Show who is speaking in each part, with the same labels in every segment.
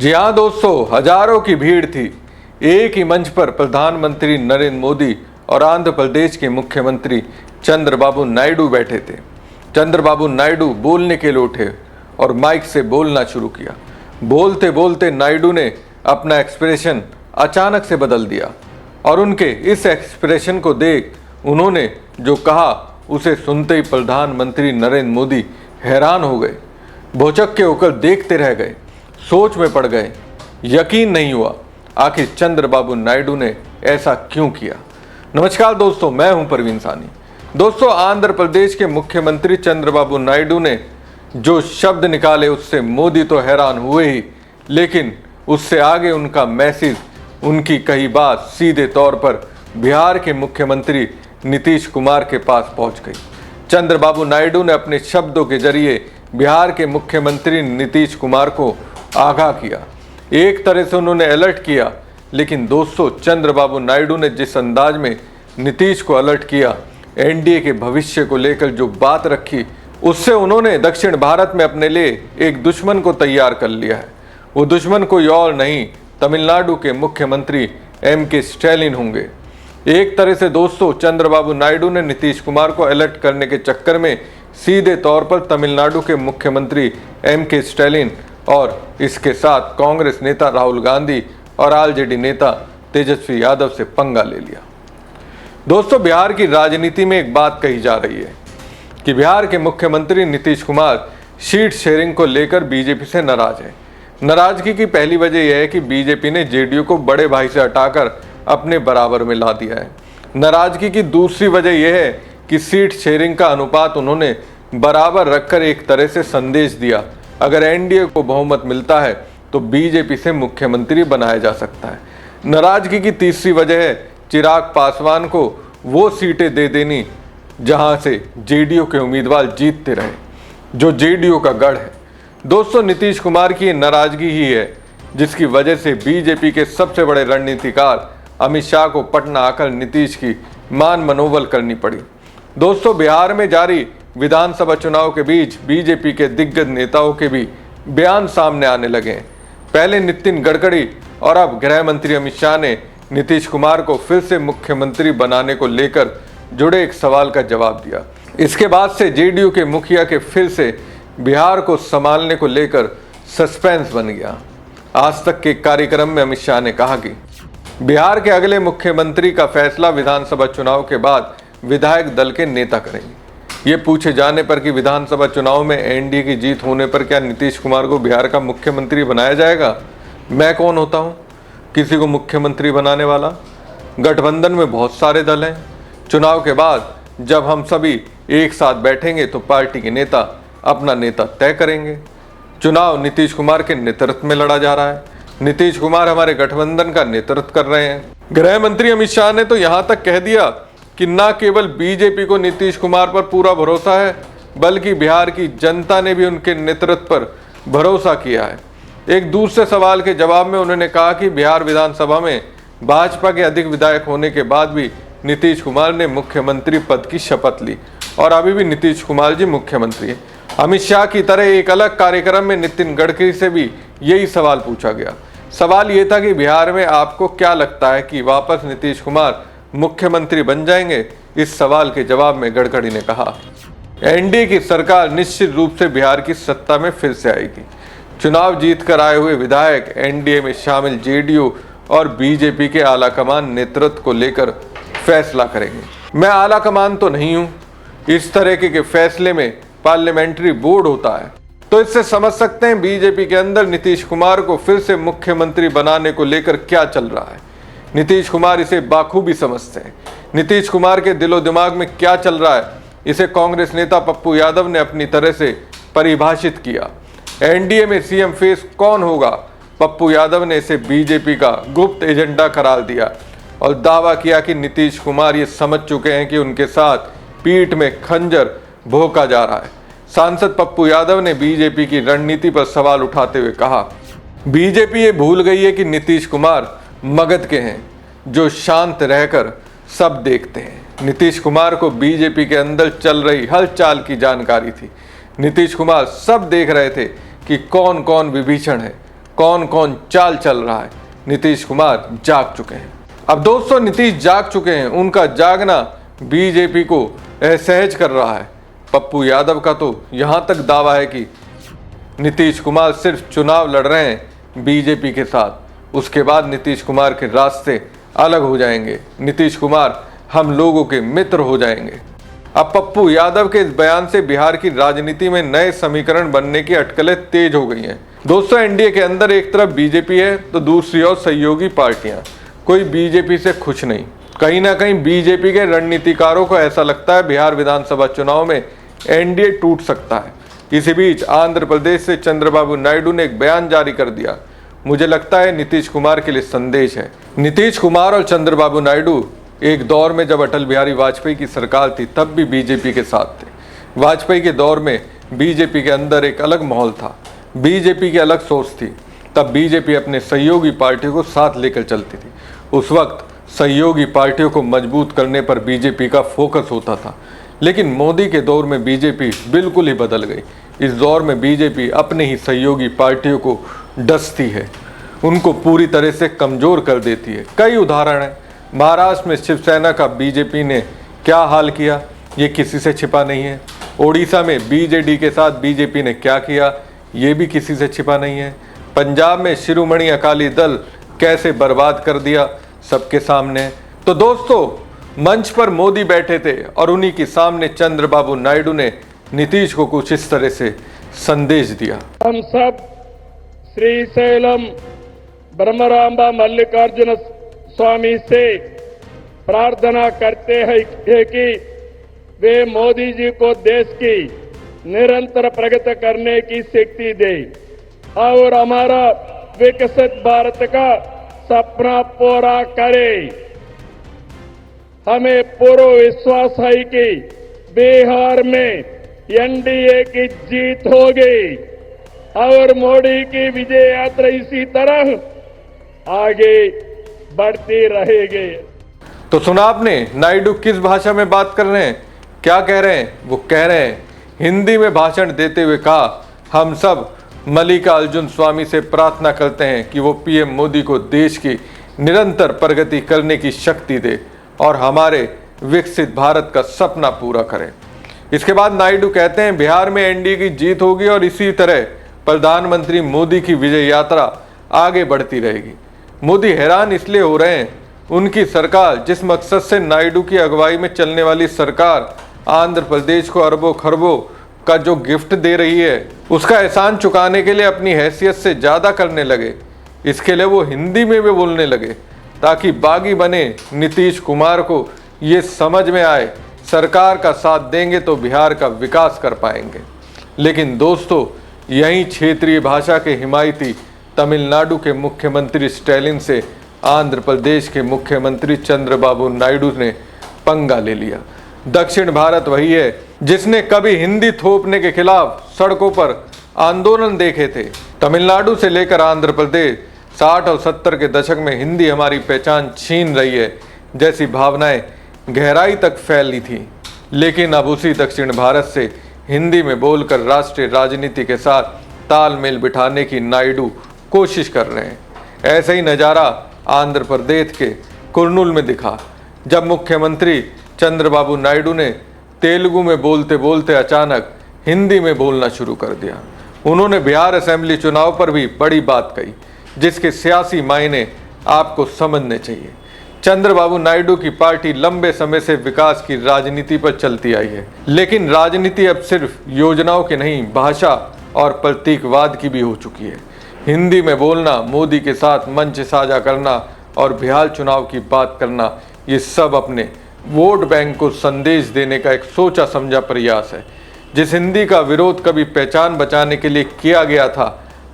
Speaker 1: जी हाँ दोस्तों, हजारों की भीड़ थी। एक ही मंच पर प्रधानमंत्री नरेंद्र मोदी और आंध्र प्रदेश के मुख्यमंत्री चंद्रबाबू नायडू बैठे थे। चंद्रबाबू नायडू बोलने के लिए उठे और माइक से बोलना शुरू किया। बोलते बोलते नायडू ने अपना एक्सप्रेशन अचानक से बदल दिया और उनके इस एक्सप्रेशन को देख उन्होंने जो कहा उसे सुनते ही प्रधानमंत्री नरेंद्र मोदी हैरान हो गए, भौचक्के होकर देखते रह गए, सोच में पड़ गए। यकीन नहीं हुआ आखिर चंद्रबाबू नायडू ने ऐसा क्यों किया। नमस्कार दोस्तों, मैं हूं परवीन सानी। दोस्तों, आंध्र प्रदेश के मुख्यमंत्री चंद्रबाबू नायडू ने जो शब्द निकाले उससे मोदी तो हैरान हुए ही, लेकिन उससे आगे उनका मैसेज, उनकी कही बात सीधे तौर पर बिहार के मुख्यमंत्री नीतीश कुमार के पास पहुंच गई। चंद्रबाबू नायडू ने अपने शब्दों के जरिए बिहार के मुख्यमंत्री नीतीश कुमार को आगाह किया। एक तरह से उन्होंने अलर्ट किया। लेकिन दोस्तों, चंद्रबाबू नायडू ने जिस अंदाज में नीतीश को अलर्ट किया, एनडीए के भविष्य को लेकर जो बात रखी, उससे उन्होंने दक्षिण भारत में अपने लिए एक दुश्मन को तैयार कर लिया है। वो दुश्मन कोई और नहीं, तमिलनाडु के मुख्यमंत्री एम.के. स्टैलिन होंगे। एक तरह से दोस्तों, चंद्रबाबू नायडू ने नीतीश कुमार को अलर्ट करने के चक्कर में सीधे तौर पर तमिलनाडु के मुख्यमंत्री एम.के. स्टैलिन और इसके साथ कांग्रेस नेता राहुल गांधी और आरजेडी नेता तेजस्वी यादव से पंगा ले लिया। दोस्तों, बिहार की राजनीति में एक बात कही जा रही है कि बिहार के मुख्यमंत्री नीतीश कुमार सीट शेयरिंग को लेकर बीजेपी से नाराज है। नाराजगी की पहली वजह यह है कि बीजेपी ने जेडीयू को बड़े भाई से हटाकर अपने बराबर में ला दिया है। नाराजगी की दूसरी वजह यह है कि सीट शेयरिंग का अनुपात उन्होंने बराबर रखकर एक तरह से संदेश दिया, अगर एनडीए को बहुमत मिलता है तो बीजेपी से मुख्यमंत्री बनाया जा सकता है। नाराजगी की तीसरी वजह है चिराग पासवान को वो सीटें दे देनी जहां से जेडीयू के उम्मीदवार जीतते रहे, जो जेडीयू का गढ़ है। दोस्तों, नीतीश कुमार की नाराजगी ही है जिसकी वजह से बीजेपी के सबसे बड़े रणनीतिकार अमित शाह को पटना आकर नीतीश की मान मनोबल करनी पड़ी। दोस्तों, बिहार में जारी विधानसभा चुनाव के बीच बीजेपी के दिग्गज नेताओं के भी बयान सामने आने लगे हैं। पहले नितिन गडकरी और अब गृह मंत्री अमित शाह ने नीतीश कुमार को फिर से मुख्यमंत्री बनाने को लेकर जुड़े एक सवाल का जवाब दिया। इसके बाद से जेडीयू के मुखिया के फिर से बिहार को संभालने को लेकर सस्पेंस बन गया। आज तक के कार्यक्रम में अमित शाह ने कहा कि बिहार के अगले मुख्यमंत्री का फैसला विधानसभा चुनाव के बाद विधायक दल के नेता करेंगे। ये पूछे जाने पर कि विधानसभा चुनाव में एनडीए की जीत होने पर क्या नीतीश कुमार को बिहार का मुख्यमंत्री बनाया जाएगा? मैं कौन होता हूँ किसी को मुख्यमंत्री बनाने वाला? गठबंधन में बहुत सारे दल हैं। चुनाव के बाद जब हम सभी एक साथ बैठेंगे तो पार्टी के नेता अपना नेता तय करेंगे। चुनाव नीतीश कुमार के नेतृत्व में लड़ा जा रहा है। नीतीश कुमार हमारे गठबंधन का नेतृत्व कर रहे हैं। गृह मंत्री अमित शाह ने तो यहाँ तक कह दिया कि न केवल बीजेपी को नीतीश कुमार पर पूरा भरोसा है, बल्कि बिहार की जनता ने भी उनके नेतृत्व पर भरोसा किया है। एक दूसरे सवाल के जवाब में उन्होंने कहा कि बिहार विधानसभा में भाजपा के अधिक विधायक होने के बाद भी नीतीश कुमार ने मुख्यमंत्री पद की शपथ ली और अभी भी नीतीश कुमार जी मुख्यमंत्री हैं। अमित शाह की तरह एक अलग कार्यक्रम में नितिन गडकरी से भी यही सवाल पूछा गया। सवाल ये था कि बिहार में आपको क्या लगता है कि वापस नीतीश कुमार मुख्यमंत्री बन जाएंगे? इस सवाल के जवाब में गडकरी ने कहा, एनडीए की सरकार निश्चित रूप से बिहार की सत्ता में फिर से आएगी। चुनाव जीत कर आए हुए विधायक एनडीए में शामिल जेडीयू और बीजेपी के आलाकमान नेतृत्व को लेकर फैसला करेंगे। मैं आलाकमान तो नहीं हूं। इस तरह के फैसले में पार्लियामेंट्री बोर्ड होता है। तो इससे समझ सकते हैं बीजेपी के अंदर नीतीश कुमार को फिर से मुख्यमंत्री बनाने को लेकर क्या चल रहा है। नीतीश कुमार इसे बाखूबी समझते हैं। नीतीश कुमार के दिलो दिमाग में क्या चल रहा है, इसे कांग्रेस नेता पप्पू यादव ने अपनी तरह से परिभाषित किया। एनडीए में सीएम फेस कौन होगा, पप्पू यादव ने इसे बीजेपी का गुप्त एजेंडा करार दिया और दावा किया कि नीतीश कुमार ये समझ चुके हैं कि उनके साथ पीठ में खंजर भोंका जा रहा है। सांसद पप्पू यादव ने बीजेपी की रणनीति पर सवाल उठाते हुए कहा, बीजेपी ये भूल गई है कि नीतीश कुमार मगध के हैं जो शांत रहकर सब देखते हैं। नीतीश कुमार को बीजेपी के अंदर चल रही हर चाल की जानकारी थी। नीतीश कुमार सब देख रहे थे कि कौन कौन विभीषण है, कौन कौन चाल चल रहा है, नीतीश कुमार जाग चुके हैं। अब दोस्तों नीतीश जाग चुके हैं, उनका जागना बीजेपी को असहज कर रहा है। पप्पू यादव का तो यहां तक दावा है कि नीतीश कुमार सिर्फ चुनाव लड़ रहे हैं बीजेपी के साथ, उसके बाद नीतीश कुमार के रास्ते अलग हो जाएंगे, नीतीश कुमार हम लोगों के मित्र हो जाएंगे। अब पप्पू यादव के इस बयान से बिहार की राजनीति में नए समीकरण बनने की अटकलें तेज हो गई हैं। दोस्तों एनडीए के अंदर एक तरफ बीजेपी है तो दूसरी ओर सहयोगी पार्टियां, कोई बीजेपी से खुश नहीं। कहीं ना कहीं बीजेपी के रणनीतिकारों को ऐसा लगता है बिहार विधानसभा चुनाव में एनडीए टूट सकता है। इसी बीच आंध्र प्रदेश से चंद्रबाबू नायडू ने एक बयान जारी कर दिया। मुझे लगता है नीतीश कुमार के लिए संदेश है। नीतीश कुमार और चंद्रबाबू नायडू एक दौर में जब अटल बिहारी वाजपेयी की सरकार थी तब भी बीजेपी के साथ थे। वाजपेयी के दौर में बीजेपी के अंदर एक अलग माहौल था, बीजेपी की अलग सोच थी। तब बीजेपी अपने सहयोगी पार्टियों को साथ लेकर चलती थी। उस वक्त सहयोगी पार्टियों को मजबूत करने पर बीजेपी का फोकस होता था। लेकिन मोदी के दौर में बीजेपी बिल्कुल ही बदल गई। इस दौर में बीजेपी अपने ही सहयोगी पार्टियों को डसती है, उनको पूरी तरह से कमजोर कर देती है। कई उदाहरण हैं। महाराष्ट्र में शिवसेना का बीजेपी ने क्या हाल किया ये किसी से छिपा नहीं है। ओडिशा में बीजेडी के साथ बीजेपी ने क्या किया ये भी किसी से छिपा नहीं है। पंजाब में शिरोमणि अकाली दल कैसे बर्बाद कर दिया सबके सामने। तो दोस्तों मंच पर मोदी बैठे थे और उन्हीं के सामने चंद्रबाबू नायडू ने नीतीश को कुछ इस तरह से संदेश दिया।
Speaker 2: हम सब श्रीशैलम ब्रह्मरांबा मल्लिकार्जुन स्वामी से प्रार्थना करते हैं कि वे मोदी जी को देश की निरंतर प्रगति करने की शक्ति दे और हमारा विकसित भारत का सपना पूरा करे। हमें पूरा विश्वास है कि बिहार में एनडीए की जीत होगी और मोदी की विजय यात्रा इसी तरह आगे बढ़ती रहेगी।
Speaker 1: तो सुना आपने नायडू किस भाषा में बात कर रहे हैं, क्या कह रहे हैं? वो कह रहे हैं हिंदी में भाषण देते हुए कहा, हम सब मल्लिकार्जुन स्वामी से प्रार्थना करते हैं कि वो पीएम मोदी को देश की निरंतर प्रगति करने की शक्ति दे और हमारे विकसित भारत का सपना पूरा करें। इसके बाद नायडू कहते हैं बिहार में एनडीए की जीत होगी और इसी तरह प्रधानमंत्री मोदी की विजय यात्रा आगे बढ़ती रहेगी। मोदी हैरान इसलिए हो रहे हैं, उनकी सरकार जिस मकसद से नायडू की अगुवाई में चलने वाली सरकार आंध्र प्रदेश को अरबों खरबों का जो गिफ्ट दे रही है उसका एहसान चुकाने के लिए अपनी हैसियत से ज़्यादा करने लगे। इसके लिए वो हिंदी में भी बोलने लगे ताकि बागी बने नीतीश कुमार को ये समझ में आए सरकार का साथ देंगे तो बिहार का विकास कर पाएंगे। लेकिन दोस्तों यही क्षेत्रीय भाषा के हिमायती तमिलनाडु के मुख्यमंत्री स्टैलिन से आंध्र प्रदेश के मुख्यमंत्री चंद्रबाबू नायडू ने पंगा ले लिया। दक्षिण भारत वही है जिसने कभी हिंदी थोपने के खिलाफ सड़कों पर आंदोलन देखे थे। तमिलनाडु से लेकर आंध्र प्रदेश 60 और 70 के दशक में हिंदी हमारी पहचान छीन रही है जैसी भावनाएं गहराई तक फैली थी। लेकिन अब उसी दक्षिण भारत से हिंदी में बोलकर राष्ट्रीय राजनीति के साथ तालमेल बिठाने की नायडू कोशिश कर रहे हैं। ऐसा ही नज़ारा आंध्र प्रदेश के कुर्नूल में दिखा जब मुख्यमंत्री चंद्रबाबू नायडू ने तेलुगु में बोलते बोलते अचानक हिंदी में बोलना शुरू कर दिया। उन्होंने बिहार असेंबली चुनाव पर भी बड़ी बात कही जिसके सियासी मायने आपको समझने चाहिए। चंद्रबाबू नायडू की पार्टी लंबे समय से विकास की राजनीति पर चलती आई है, लेकिन राजनीति अब सिर्फ योजनाओं की नहीं भाषा और प्रतीकवाद की भी हो चुकी है। हिंदी में बोलना, मोदी के साथ मंच साझा करना और बिहार चुनाव की बात करना, ये सब अपने वोट बैंक को संदेश देने का एक सोचा समझा प्रयास है। जिस हिंदी का विरोध कभी पहचान बचाने के लिए किया गया था,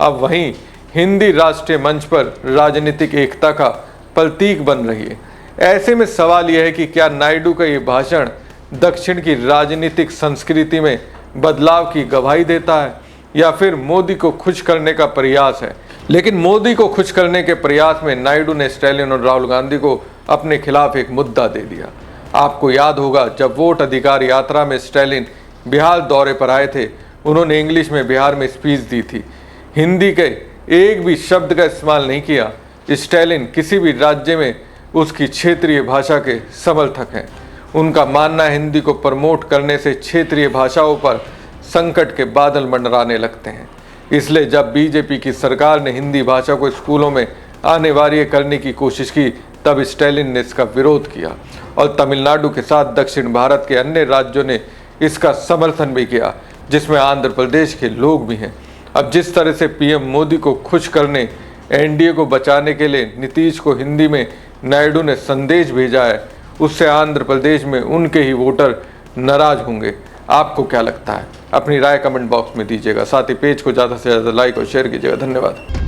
Speaker 1: अब वहीं हिंदी राष्ट्रीय मंच पर राजनीतिक एकता का प्रतीक बन रही है। ऐसे में सवाल यह है कि क्या नायडू का ये भाषण दक्षिण की राजनीतिक संस्कृति में बदलाव की गवाही देता है या फिर मोदी को खुश करने का प्रयास है। लेकिन मोदी को खुश करने के प्रयास में नायडू ने स्टैलिन और राहुल गांधी को अपने खिलाफ एक मुद्दा दे दिया। आपको याद होगा जब वोट अधिकार यात्रा में स्टैलिन बिहार दौरे पर आए थे, उन्होंने इंग्लिश में बिहार में स्पीच दी थी। हिंदी के एक भी शब्द का इस्तेमाल नहीं किया। स्टालिन किसी भी राज्य में उसकी क्षेत्रीय भाषा के समर्थक हैं। उनका मानना है हिंदी को प्रमोट करने से क्षेत्रीय भाषाओं पर संकट के बादल मंडराने लगते हैं। इसलिए जब बीजेपी की सरकार ने हिंदी भाषा को स्कूलों में अनिवार्य करने की कोशिश की, तब स्टालिन ने इसका विरोध किया और तमिलनाडु के साथ दक्षिण भारत के अन्य राज्यों ने इसका समर्थन भी किया, जिसमें आंध्र प्रदेश के लोग भी हैं। अब जिस तरह से पीएम मोदी को खुश करने, एनडीए को बचाने के लिए नीतीश को हिंदी में नायडू ने संदेश भेजा है, उससे आंध्र प्रदेश में उनके ही वोटर नाराज होंगे। आपको क्या लगता है? अपनी राय कमेंट बॉक्स में दीजिएगा। साथ ही पेज को ज़्यादा से ज़्यादा लाइक और शेयर कीजिएगा। धन्यवाद।